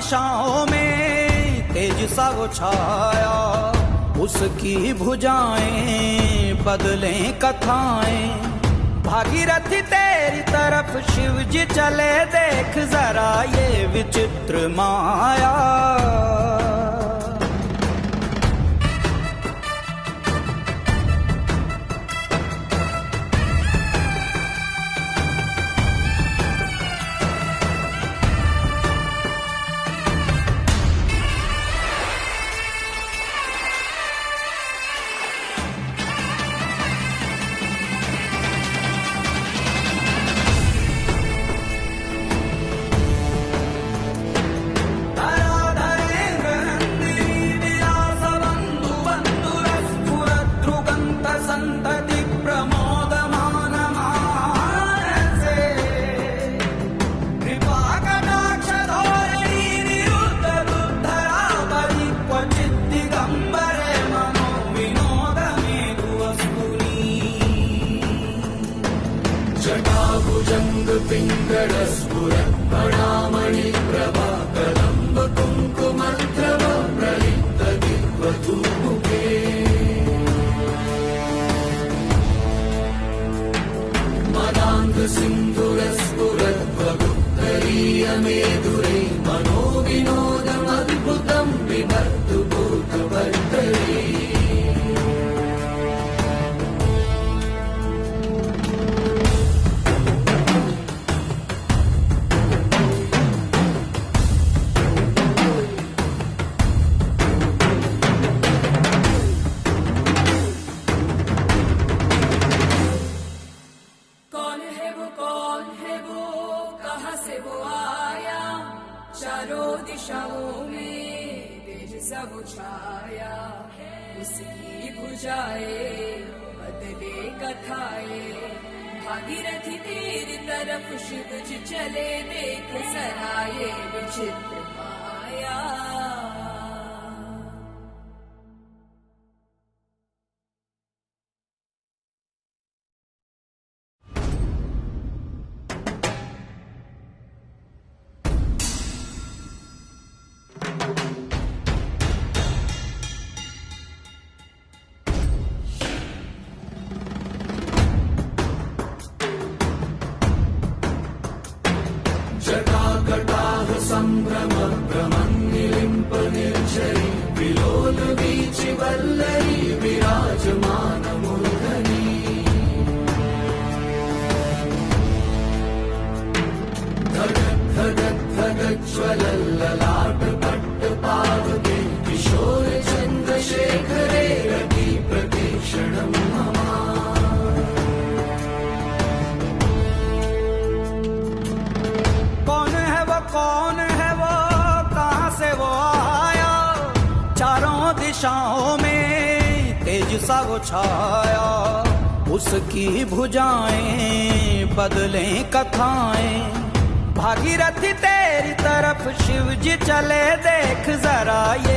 दिशाओं में तेज सा वो छाया, उसकी भुजाएं बदलें कथाएं। भागीरथी तेरी तरफ शिव जी चले, देख जरा ये विचित्र माया। जटाभुजंग पिंगलस्फुरत्फणामणि प्रभा कदम्ब कुङ्कुमद्रव प्रलिप्त दिग्वधूमुखे। मदान्ध सिन्धुरस्फुरद्वगुप्तरीय मेधुरे मनोविनोदमद्भुतं बिभर्तु भूतभर्तरे। चारों दिशाओं में तेज सा वो छाया, उसकी भुजाएं बदले कथाएं। भागीरथी तेरी तरफ शिव जी चले, देख जरा ये विचित्र माया। जटाकटाह संभ्रम भ्रमन्निलिम्प निर्झरी, विलोल वीचि वल्लरी विराजमान मूर्धनि। धगत् धगत् धगज्ज्वलल्ललाट पट्टपावके, किशोर चन्द्रशेखरे रति प्रतीक्षणं मम। कौन है वो, कहाँ से वो आया? चारों दिशाओं में तेज सा वो छाया, उसकी भुजाएं बदलें कथाएं। भागीरथी तेरी तरफ शिव जी चले, देख जरा ये